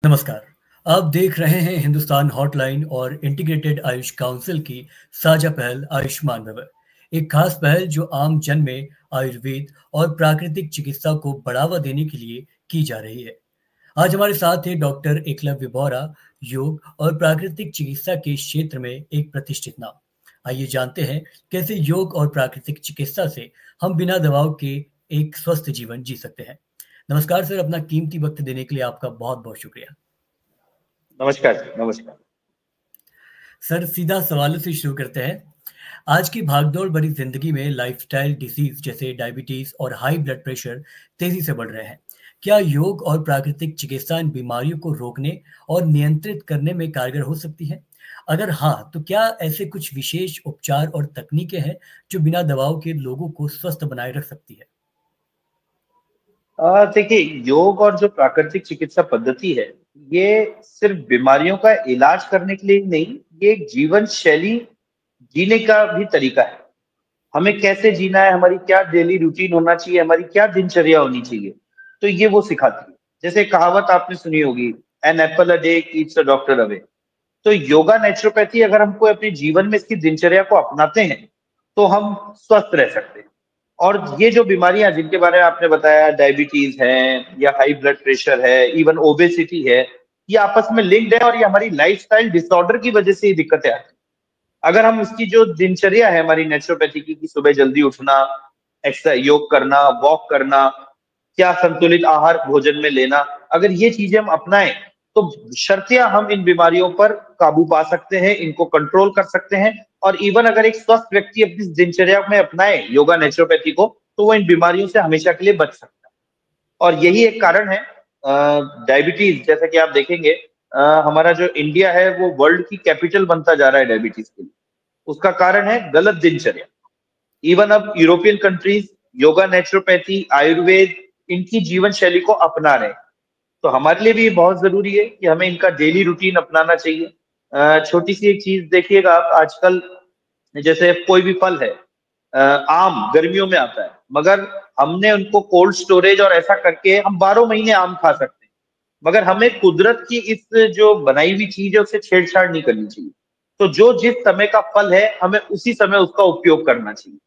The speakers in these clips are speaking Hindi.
नमस्कार। आप देख रहे हैं हिंदुस्तान हॉटलाइन और इंटीग्रेटेड आयुष काउंसिल की साझा पहल आयुष्मान भव। एक खास पहल जो आम जन में आयुर्वेद और प्राकृतिक चिकित्सा को बढ़ावा देने के लिए की जा रही है। आज हमारे साथ है डॉक्टर एकलव्य बौरा, योग और प्राकृतिक चिकित्सा के क्षेत्र में एक प्रतिष्ठित नाम। आइए जानते हैं कैसे योग और प्राकृतिक चिकित्सा से हम बिना दवाओं के एक स्वस्थ जीवन जी सकते हैं। नमस्कार सर, अपना कीमती वक्त देने के लिए आपका बहुत बहुत शुक्रिया। नमस्कार नमस्कार। सर, सीधा सवालों से शुरू करते हैं। आज की भागदौड़ भरी जिंदगी में लाइफस्टाइल डिसीज जैसे डायबिटीज और हाई ब्लड प्रेशर तेजी से बढ़ रहे हैं। क्या योग और प्राकृतिक चिकित्सा इन बीमारियों को रोकने और नियंत्रित करने में कारगर हो सकती है? अगर हाँ, तो क्या ऐसे कुछ विशेष उपचार और तकनीकें हैं जो बिना दवाओं के लोगों को स्वस्थ बनाए रख सकती है? देखिए, योग और जो प्राकृतिक चिकित्सा पद्धति है, ये सिर्फ बीमारियों का इलाज करने के लिए ही नहीं, ये एक जीवन शैली जीने का भी तरीका है। हमें कैसे जीना है, हमारी क्या डेली रूटीन होना चाहिए, हमारी क्या दिनचर्या होनी चाहिए, तो ये वो सिखाती है। जैसे कहावत आपने सुनी होगी, an apple a day keeps a doctor away. तो योगा नेचुरोपैथी अगर हमको अपने जीवन में इसकी दिनचर्या को अपनाते हैं, तो हम स्वस्थ रह सकते हैं। और ये जो बीमारियां जिनके बारे में आपने बताया, डायबिटीज है या हाई ब्लड प्रेशर है, इवन ओबेसिटी है, ये आपस में लिंक्ड है और ये हमारी लाइफस्टाइल डिसऑर्डर की वजह से ये दिक्कतें आती हैं। अगर हम इसकी जो दिनचर्या है हमारी नेचुरोपैथी की, कि सुबह जल्दी उठना, एक्सरसाइज, योग करना, वॉक करना, क्या संतुलित आहार भोजन में लेना, अगर ये चीजें हम अपनाएं, तो शर्तिया हम इन बीमारियों पर काबू पा सकते हैं, इनको कंट्रोल कर सकते हैं। और इवन अगर एक स्वस्थ व्यक्ति अपनी दिनचर्या में अपनाए योगा नेचुरोपैथी को, तो वो इन बीमारियों से हमेशा के लिए बच सकता है। और यही एक कारण है डायबिटीज, जैसा कि आप देखेंगे, हमारा जो इंडिया है वो वर्ल्ड की कैपिटल बनता जा रहा है डायबिटीज के लिए। उसका कारण है गलत दिनचर्या। इवन अब European countries yoga naturopathy Ayurveda इनकी जीवन शैली को अपना रहे हैं। तो हमारे लिए भी ये बहुत जरूरी है कि हमें इनका डेली रूटीन अपनाना चाहिए। छोटी सी एक चीज देखिएगा आप, आजकल जैसे कोई भी फल है, आम गर्मियों में आता है, मगर हमने उनको कोल्ड स्टोरेज और ऐसा करके हम 12 महीने आम खा सकते हैं। मगर हमें कुदरत की इस जो बनाई हुई चीज है उससे छेड़छाड़ नहीं करनी चाहिए। तो जो जिस समय का फल है हमें उसी समय उसका उपयोग करना चाहिए।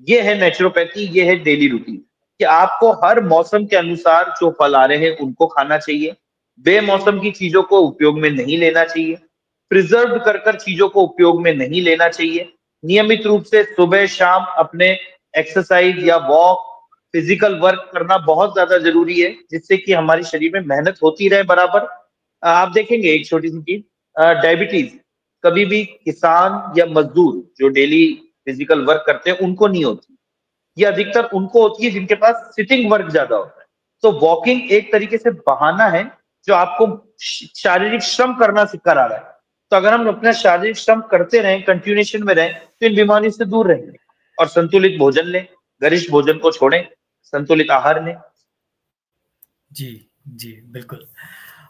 ये है नेचुरोपैथी, ये है डेली रूटीन, कि आपको हर मौसम के अनुसार जो फल आ रहे हैं उनको खाना चाहिए। बेमौसम की चीजों को उपयोग में नहीं लेना चाहिए। प्रिजर्व कर कर चीजों को उपयोग में नहीं लेना चाहिए। नियमित रूप से सुबह शाम अपने एक्सरसाइज या वॉक, फिजिकल वर्क करना बहुत ज्यादा जरूरी है, जिससे कि हमारे शरीर में मेहनत होती रहे बराबर। आप देखेंगे एक छोटी सी चीज, डायबिटीज कभी भी किसान या मजदूर जो डेली फिजिकल वर्क करते हैं उनको नहीं होती। ये अधिकतर उनको होती है जिनके पास सिटिंग वर्क ज्यादा होता है। तो वॉकिंग एक तरीके से बहाना है जो आपको शारीरिक श्रम करना सिखा रहा है। तो अगर हम अपना शारीरिक श्रम करते रहें, कंटिन्यूएशन में रहें, तो इन बीमारियों से दूर रहेंगे। और संतुलित भोजन लें, गरिष्ठ भोजन को छोड़ें, संतुलित आहार लें। जी, जी, बिल्कुल।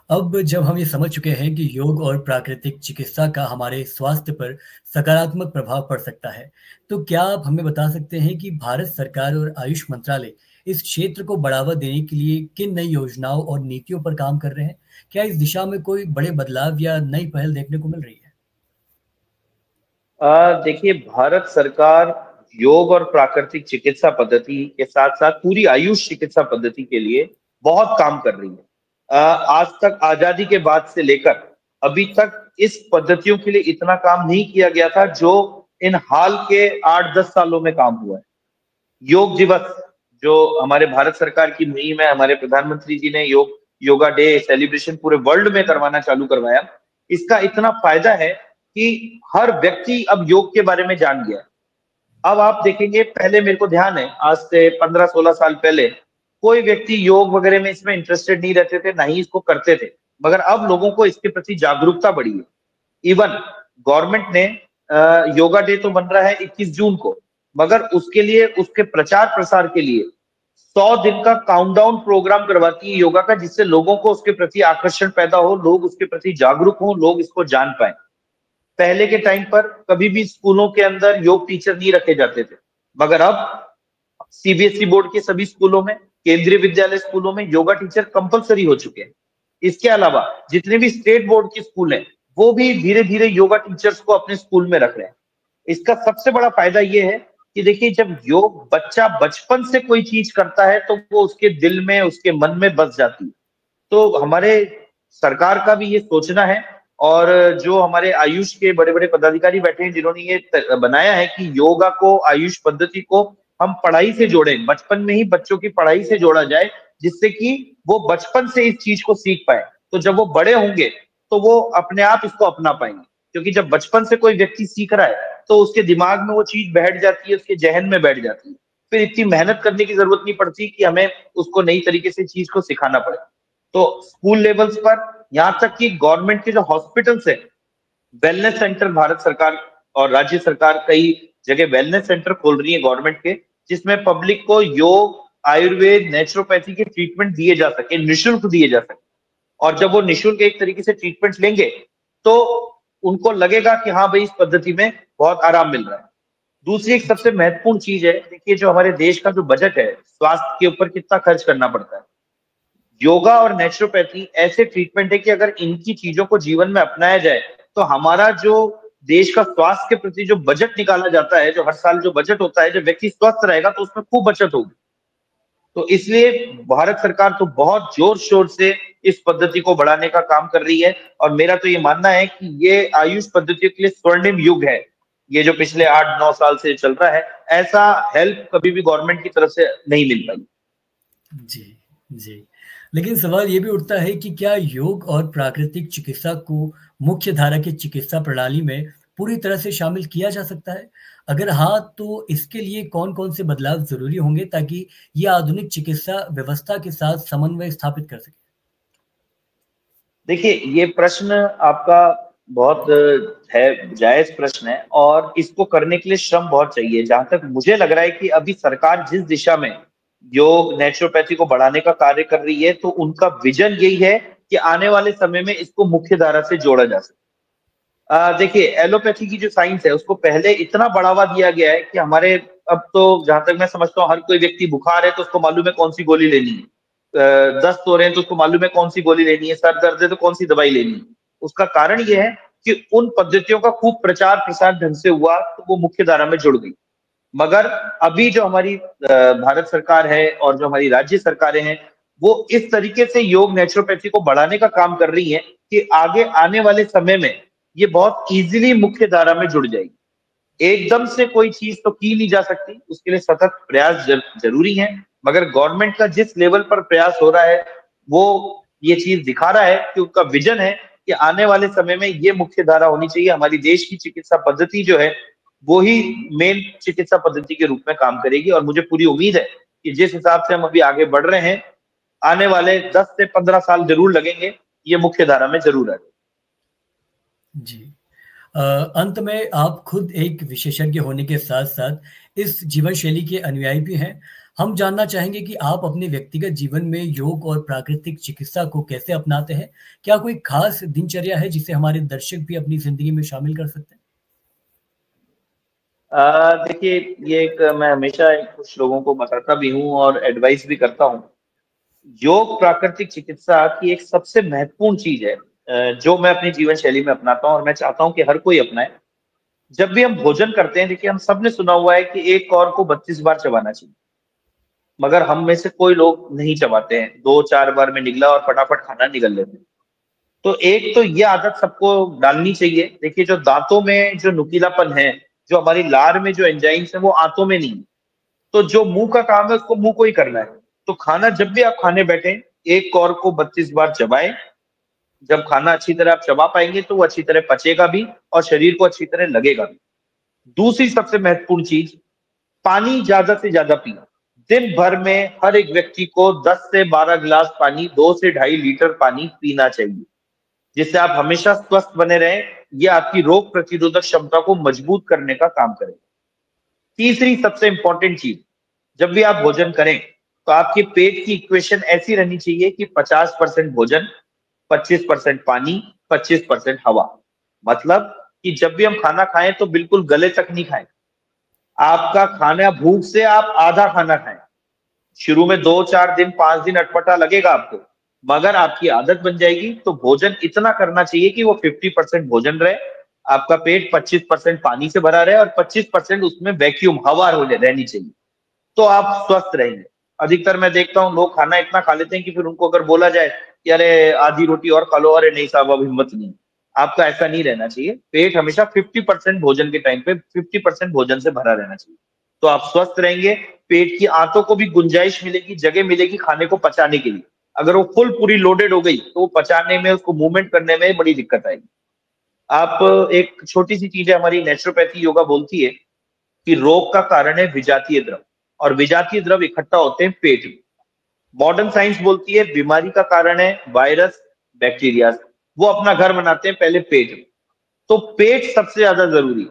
अब जब हम ये समझ चुके हैं कि योग और प्राकृतिक चिकित्सा का हमारे स्वास्थ्य पर सकारात्मक प्रभाव पड़ सकता है, तो क्या आप हमें बता सकते हैं कि भारत सरकार और आयुष मंत्रालय इस क्षेत्र को बढ़ावा देने के लिए किन नई योजनाओं और नीतियों पर काम कर रहे हैं? क्या इस दिशा में कोई बड़े बदलाव या नई पहल देखने को मिल रही है? देखिए, भारत सरकार योग और प्राकृतिक चिकित्सा पद्धति के साथ साथ पूरी आयुष चिकित्सा पद्धति के लिए बहुत काम कर रही है। आज तक आजादी के बाद से लेकर अभी तक इस पद्धतियों के लिए इतना काम नहीं किया गया था जो इन हाल के 8-10 सालों में काम हुआ है। योग दिवस जो हमारे भारत सरकार की मुहिम है, हमारे प्रधानमंत्री जी ने योगा डे सेलिब्रेशन पूरे वर्ल्ड में करवाना चालू करवाया। इसका इतना फायदा है कि हर व्यक्ति अब योग के बारे में जान गया है। अब आप देखेंगे, पहले मेरे को ध्यान है आज से 15-16 साल पहले कोई व्यक्ति योग वगैरह में इसमें इंटरेस्टेड नहीं रहते थे, ना ही इसको करते थे। मगर अब लोगों को इसके प्रति जागरूकता बढ़ी है। इवन गवर्नमेंट ने योगा डे तो बन रहा है 21 जून को, मगर उसके लिए, उसके प्रचार प्रसार के लिए 100 दिन का काउंटडाउन प्रोग्राम करवाती है योगा का, जिससे लोगों को उसके प्रति आकर्षण पैदा हो, लोग उसके प्रति जागरूक हो, लोग इसको जान पाए। पहले के टाइम पर कभी भी स्कूलों के अंदर योग टीचर नहीं रखे जाते थे, मगर अब सीबीएसई बोर्ड के सभी स्कूलों में, केंद्रीय विद्यालय स्कूलों में योगा टीचर कंपलसरी हो चुके हैं। इसके अलावा जितने भी स्टेट बोर्ड के स्कूल हैं, वो भी धीरे धीरे योगा टीचर्स को अपने स्कूल में रख रहे हैं। इसका सबसे बड़ा फायदा ये है कि देखिए, जब योग बच्चा बचपन से कोई चीज करता है तो वो उसके दिल में, उसके मन में बस जाती है। तो हमारे सरकार का भी ये सोचना है, और जो हमारे आयुष के बड़े बड़े पदाधिकारी बैठे हैं जिन्होंने ये बनाया है कि योगा को, आयुष पद्धति को हम पढ़ाई से जोड़ें, बचपन में ही बच्चों की पढ़ाई से जोड़ा जाए, जिससे कि वो बचपन से इस चीज को सीख पाए। तो जब वो बड़े होंगे तो वो अपने आप इसको अपना पाएंगे, क्योंकि जब बचपन से कोई व्यक्ति सीख रहा है तो उसके दिमाग में वो चीज बैठ जाती है, उसके जहन में बैठ जाती है। फिर इतनी मेहनत करने की जरूरत नहीं पड़ती कि हमें उसको नई तरीके से चीज को सिखाना पड़े। तो स्कूल लेवल्स पर, यहाँ तक कि गवर्नमेंट के जो हॉस्पिटल्स है, वेलनेस सेंटर, भारत सरकार और राज्य सरकार कई जगह वेलनेस सेंटर खोल रही है गवर्नमेंट के, जिसमें पब्लिक को योग, आयुर्वेद, नेचुरोपैथी के ट्रीटमेंट दिए जा सके, निःशुल्क दिए जा सके। और जब वो निःशुल्क एक तरीके से ट्रीटमेंट लेंगे तो उनको लगेगा कि हाँ भाई, इस पद्धति में बहुत आराम मिल रहा है। दूसरी एक सबसे महत्वपूर्ण चीज है, देखिए जो हमारे देश का जो बजट है, स्वास्थ्य के ऊपर कितना खर्च करना पड़ता है। योगा और नेचुरोपैथी ऐसे ट्रीटमेंट है कि अगर इनकी चीजों को जीवन में अपनाया जाए तो हमारा जो देश का स्वास्थ्य के प्रति जो बजट निकाला जाता है, जो हर साल जो बजट होता है, जब व्यक्ति स्वस्थ रहेगा तो उसमें खूब बचत होगी। तो इसलिए भारत सरकार तो बहुत जोर शोर से इस पद्धति को बढ़ाने का काम कर रही है, और मेरा तो ये मानना है कि ये आयुष पद्धतियों के लिए स्वर्णिम युग है, ये जो पिछले 8-9 साल से चल रहा है। ऐसा हेल्प कभी भी गवर्नमेंट की तरफ से नहीं मिल पाई। जी, जी। लेकिन सवाल ये भी उठता है कि क्या योग और प्राकृतिक चिकित्सा को मुख्य धारा की चिकित्सा प्रणाली में पूरी तरह से शामिल किया जा सकता है? अगर हाँ, तो इसके लिए कौन-कौन से बदलाव ज़रूरी होंगे ताकि ये आधुनिक चिकित्सा व्यवस्था के साथ समन्वय स्थापित कर सके? देखिए, ये प्रश्न आपका बहुत है, जायज प्रश्न है, और इसको करने के लिए श्रम बहुत चाहिए। जहां तक मुझे लग रहा है कि अभी सरकार जिस दिशा में योग, नेचुरोपैथी को बढ़ाने का कार्य कर रही है, तो उनका विजन यही है कि आने वाले समय में इसको मुख्य धारा से जोड़ा जा सके। देखिए, एलोपैथी की जो साइंस है उसको पहले इतना बढ़ावा दिया गया है कि हमारे, अब तो जहां तक मैं समझता हूँ, हर कोई व्यक्ति बुखार है तो उसको मालूम है कौन सी गोली लेनी है, दस्त हो रहे हैं तो उसको मालूम है कौन सी गोली लेनी है, सर दर्द है तो कौन सी दवाई लेनी है। उसका कारण ये है कि उन पद्धतियों का खूब प्रचार प्रसार ढंग से हुआ तो वो मुख्य धारा में जुड़ गई। मगर अभी जो हमारी भारत सरकार है और जो हमारी राज्य सरकारें हैं, वो इस तरीके से योग, नेचुरोपैथी को बढ़ाने का काम कर रही है कि आगे आने वाले समय में ये बहुत इजीली मुख्य धारा में जुड़ जाएगी। एकदम से कोई चीज तो की नहीं जा सकती, उसके लिए सतत प्रयास जरूरी है। मगर गवर्नमेंट का जिस लेवल पर प्रयास हो रहा है, वो ये चीज दिखा रहा है कि उनका विजन है कि आने वाले समय में ये मुख्य धारा होनी चाहिए। हमारी देश की चिकित्सा पद्धति जो है वो ही मेन चिकित्सा पद्धति के रूप में काम करेगी, और मुझे पूरी उम्मीद है कि जिस हिसाब से हम अभी आगे बढ़ रहे हैं, आने वाले 10 से 15 साल जरूर लगेंगे, ये मुख्य धारा में जरूर आए। जी। अंत में आप खुद एक विशेषज्ञ होने के साथ-साथ इस जीवन शैली के अनुयायी भी हैं। हम जानना चाहेंगे कि आप अपने व्यक्तिगत जीवन में योग और प्राकृतिक चिकित्सा को कैसे अपनाते हैं? क्या कोई खास दिनचर्या है जिसे हमारे दर्शक भी अपनी ज़िंदगी में शामिल कर सकते हैं? देखिए, ये एक मैं हमेशा कुछ लोगों को बताता भी हूँ और एडवाइस भी करता हूँ। योग प्राकृतिक चिकित्सा की एक सबसे महत्वपूर्ण चीज है, जो मैं अपनी जीवन शैली में अपनाता हूँ और मैं चाहता हूँ कि हर कोई अपनाए। जब भी हम भोजन करते हैं, देखिए हम सबने सुना हुआ है कि एक कौर को 32 बार चबाना चाहिए, मगर हम में से कोई लोग नहीं चबाते हैं, 2-4 बार में निगला और फटाफट खाना निगल लेते हैं। तो एक तो ये आदत सबको डालनी चाहिए। देखिए, जो दांतों में जो नुकीलापन है, जो हमारी लार में जो एंजाइम्स है, वो आंतों में नहीं है। तो जो मुंह का काम है उसको मुंह को ही करना है। तो खाना जब भी आप खाने बैठे, एक कौर को 32 बार चबाएं। जब खाना अच्छी तरह आप चबा पाएंगे तो वो अच्छी तरह पचेगा भी और शरीर को अच्छी तरह लगेगा भी। दूसरी सबसे महत्वपूर्ण चीज, पानी ज्यादा से ज्यादा पीना। दिन भर में हर एक व्यक्ति को 10 से 12 गिलास पानी, 2 से 2.5 लीटर पानी पीना चाहिए, जिससे आप हमेशा स्वस्थ बने रहें। ये आपकी रोग प्रतिरोधक क्षमता को मजबूत करने का काम करेगा। तीसरी सबसे इंपॉर्टेंट चीज, जब भी आप भोजन करें तो आपके पेट की इक्वेशन ऐसी रहनी चाहिए कि 50% भोजन, 25% पानी, 25% हवा। मतलब कि जब भी हम खाना खाएं तो बिल्कुल गले तक नहीं खाएं। आपका खाना, भूख से आप आधा खाना खाएं। शुरू में 2-4 दिन, 5 दिन अटपटा लगेगा आपको, मगर आपकी आदत बन जाएगी तो भोजन इतना करना चाहिए कि वो 50% भोजन रहे, आपका पेट 25% पानी से भरा रहे और 25% उसमें वैक्यूम हवा रहनी चाहिए, तो आप स्वस्थ रहेंगे। अधिकतर मैं देखता हूँ लोग खाना इतना खा लेते हैं कि फिर उनको अगर बोला जाए कि अरे आधी रोटी और खा लो, अरे नहीं साहब अब हिम्मत नहीं। आपका ऐसा नहीं रहना चाहिए। पेट हमेशा 50% भोजन के टाइम पे 50% भोजन से भरा रहना चाहिए, तो आप स्वस्थ रहेंगे। पेट की आंतों को भी गुंजाइश मिलेगी, जगह मिलेगी खाने को पचाने के लिए। अगर वो फुल पूरी लोडेड हो गई तो वो पचाने में, उसको मूवमेंट करने में बड़ी दिक्कत आएगी। आप एक छोटी सी चीज है, हमारी नेचुरोपैथी योगा बोलती है कि रोग का कारण है विजातीय द्रव, और विजातीय द्रव इकट्ठा होते हैं पेट में। मॉडर्न साइंस बोलती है बीमारी का कारण है वायरस, बैक्टीरिया। वो अपना घर बनाते हैं पहले पेट में। तो पेट सबसे ज्यादा जरूरी है।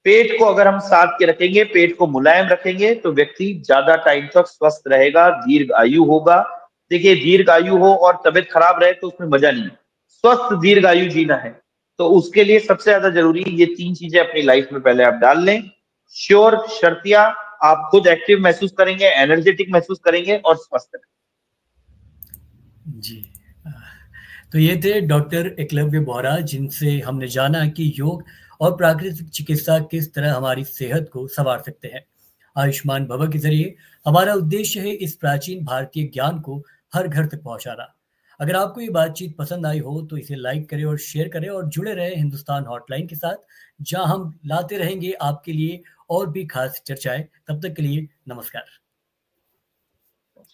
पेट को अगर हम साथ के रखेंगे, पेट को मुलायम रखेंगे, तो व्यक्ति ज्यादा टाइम तक स्वस्थ रहेगा, दीर्घ आयु होगा। देखिए, दीर्घ आयु हो और तबियत खराब रहे तो उसमें मजा नहीं है। स्वस्थ दीर्घ आयु जीना है तो उसके लिए सबसे ज्यादा जरूरी ये 3 चीजें अपनी लाइफ में पहले आप डाल लें। श्योर, शर्तिया, आप खुद एक्टिव महसूस करेंगे, एनर्जेटिक महसूस करेंगे और स्वस्थ रहेंगे। जी। तो ये थे डॉक्टर एकलव्य बोहरा, जिनसे हमने जाना कि योग और प्राकृतिक चिकित्सा किस तरह हमारी सेहत को संवार सकते हैं। आयुष्मान भव के जरिए हमारा उद्देश्य है इस प्राचीन भारतीय ज्ञान को हर घर तक पहुंचाना। अगर आपको ये बातचीत पसंद आई हो तो इसे लाइक करें और शेयर करें, और जुड़े रहें हिंदुस्तान हॉटलाइन के साथ, जहां हम लाते रहेंगे आपके लिए और भी खास चर्चाएं। तब तक के लिए नमस्कार।